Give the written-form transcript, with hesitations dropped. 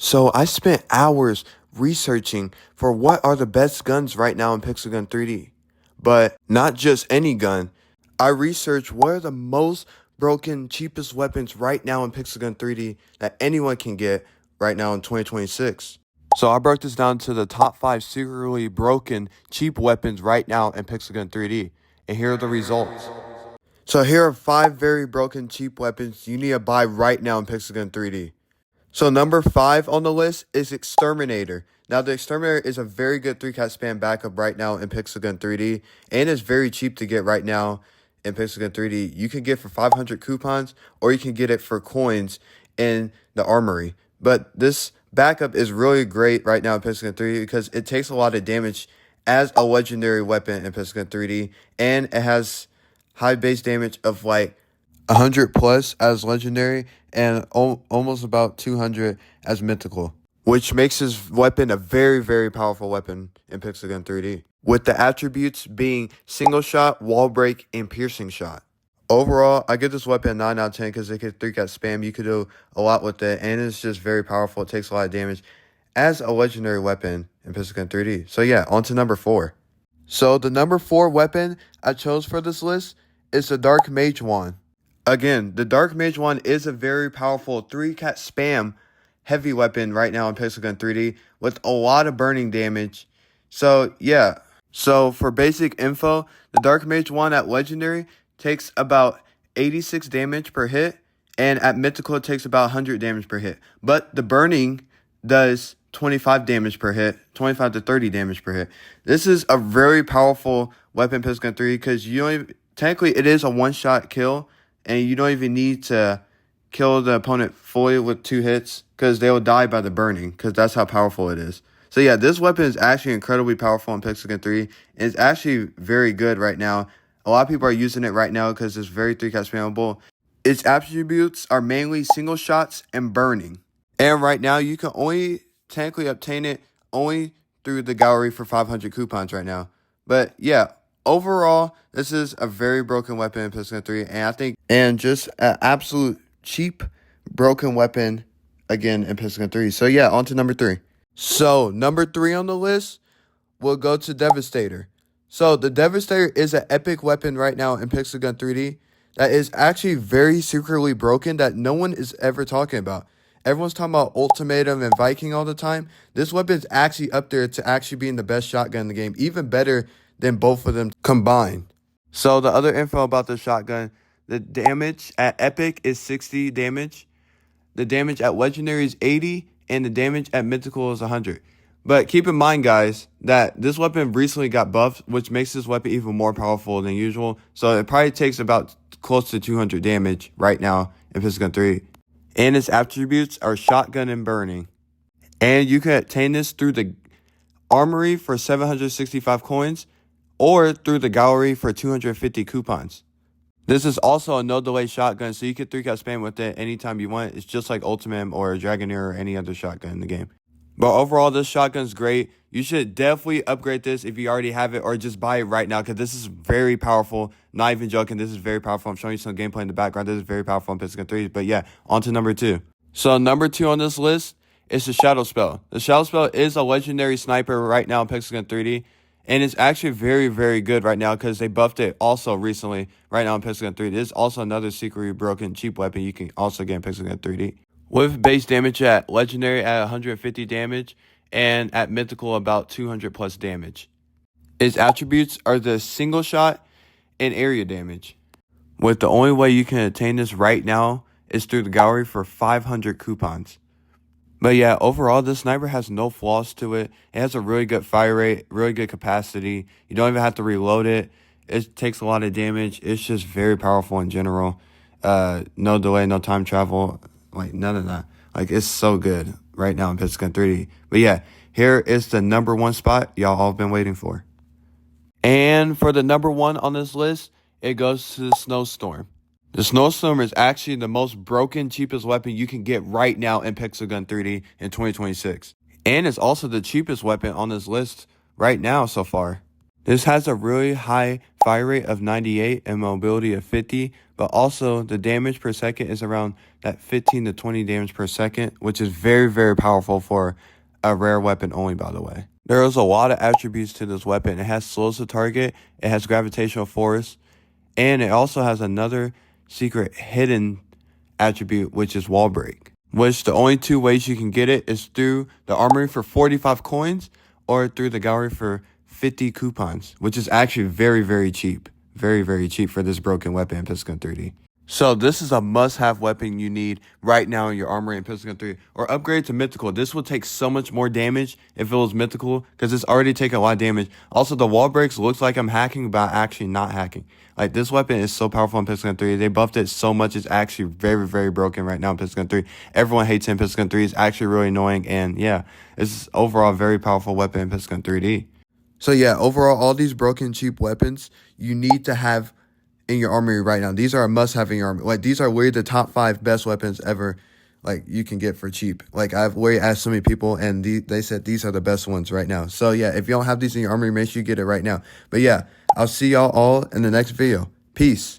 So I spent hours researching for what are the best guns right now in Pixel Gun 3D. But not just any gun. I researched what are the most broken, cheapest weapons right now in Pixel Gun 3D that anyone can get right now in 2026. So I broke this down to the top 5 secretly broken, cheap weapons right now in Pixel Gun 3D. And here are the results. So here are 5 very broken, cheap weapons you need to buy right now in Pixel Gun 3D. So number 5 on the list is Exterminator. Now the Exterminator is a very good 3-cat spam backup right now in Pixel Gun 3D. And it's very cheap to get right now in Pixel Gun 3D. You can get for 500 coupons or you can get it for coins in the armory. But this backup is really great right now in Pixel Gun 3D because it takes a lot of damage as a legendary weapon in Pixel Gun 3D. And it has high base damage of like 100 plus as legendary and almost about 200 as mythical, which makes his weapon a very, very powerful weapon in Pixel Gun 3D, with the attributes being single shot, wall break, and piercing shot. Overall, I give this weapon a 9 out of 10 because it can 3-cat spam. You could do a lot with it, and it's just very powerful. It takes a lot of damage as a legendary weapon in Pixel Gun 3D. So yeah, on to number 4. So the number 4 weapon I chose for this list is the Dark Mage wand. Again, the Dark Mage wand is a very powerful 3-cat spam heavy weapon right now in Pixel Gun 3D with a lot of burning damage. So, yeah. So, for basic info, the Dark Mage wand at Legendary takes about 86 damage per hit, and at Mythical it takes about 100 damage per hit. But the burning does 25 damage per hit, 25 to 30 damage per hit. This is a very powerful weapon in Pixel Gun 3 because technically it is a one-shot kill. And you don't even need to kill the opponent fully with 2 hits because they will die by the burning because that's how powerful it is. So yeah, this weapon is actually incredibly powerful in Pixel Gun 3. And it's actually very good right now. A lot of people are using it right now because it's very 3-cat spammable. Its attributes are mainly single shots and burning. And right now, you can only technically obtain it only through the gallery for 500 coupons right now. But yeah. Overall, this is a very broken weapon in Pixel Gun 3, and just an absolute cheap broken weapon again in Pixel Gun 3. So yeah, on to number 3. So number 3 on the list will go to Devastator. So the Devastator is an epic weapon right now in Pixel Gun 3D that is actually very secretly broken that no one is ever talking about. Everyone's talking about Ultimatum and Viking all the time. This weapon is actually up there to actually being the best shotgun in the game, even better than both of them combined. So the other info about the shotgun, the damage at Epic is 60 damage, the damage at Legendary is 80, and the damage at Mythical is 100. But keep in mind, guys, that this weapon recently got buffed, which makes this weapon even more powerful than usual. So it probably takes about close to 200 damage right now in Pixel Gun 3. And its attributes are shotgun and burning. And you can obtain this through the armory for 765 coins, or through the gallery for 250 coupons. This is also a no-delay shotgun, so you can 3-cat spam with it anytime you want. It's just like Ultimate or Dragoneer or any other shotgun in the game. But overall, this shotgun's great. You should definitely upgrade this if you already have it, or just buy it right now, because this is very powerful. Not even joking, this is very powerful. I'm showing you some gameplay in the background. This is very powerful in Pixel Gun 3. But yeah, on to number 2. So number 2 on this list is the Shadow Spell. The Shadow Spell is a legendary sniper right now in Pixel Gun 3D. And it's actually very, very good right now because they buffed it also recently right now in Pixel Gun 3D. This is also another secretly broken cheap weapon you can also get in Pixel Gun 3D. With base damage at Legendary at 150 damage and at Mythical about 200 plus damage. Its attributes are the single shot and area damage. With the only way you can attain this right now is through the gallery for 500 coupons. But yeah, overall, this sniper has no flaws to it. It has a really good fire rate, really good capacity. You don't even have to reload it. It takes a lot of damage. It's just very powerful in general. No delay, no time travel. Like, none of that. Like, it's so good right now in Pixel Gun 3D. But yeah, here is the number 1 spot y'all all been waiting for. And for the number 1 on this list, it goes to the Snowstorm. The Snowstorm is actually the most broken, cheapest weapon you can get right now in Pixel Gun 3D in 2026. And it's also the cheapest weapon on this list right now so far. This has a really high fire rate of 98 and mobility of 50, but also the damage per second is around that 15 to 20 damage per second, which is very, very powerful for a rare weapon only, by the way. There is a lot of attributes to this weapon. It has slows to target, it has gravitational force, and it also has another secret hidden attribute, which is wall break. Which the only two ways you can get it is through the armory for 45 coins or through the gallery for 50 coupons, which is actually very, very cheap. Very, very cheap for this broken weapon in Pistol Gun 3D. So this is a must-have weapon you need right now in your armory in Pistol Gun 3. Or upgrade to Mythical. This will take so much more damage if it was Mythical, because it's already taking a lot of damage. Also, the wall breaks looks like I'm hacking, but I'm actually not hacking. Like, this weapon is so powerful in Pistol Gun 3. They buffed it so much, it's actually very, very broken right now in Pistol Gun 3. Everyone hates it in Pistol Gun 3. It's actually really annoying, and yeah, it's overall a very powerful weapon in Pistol Gun 3D. So yeah, overall, all these broken, cheap weapons you need to have in your armory right now. These are a must-have in your armory. Like, these are really the top 5 best weapons ever, like, you can get for cheap. Like, I've already asked so many people, and they said these are the best ones right now. So yeah, if you don't have these in your armory, make sure you get it right now. But yeah, I'll see y'all all in the next video. Peace.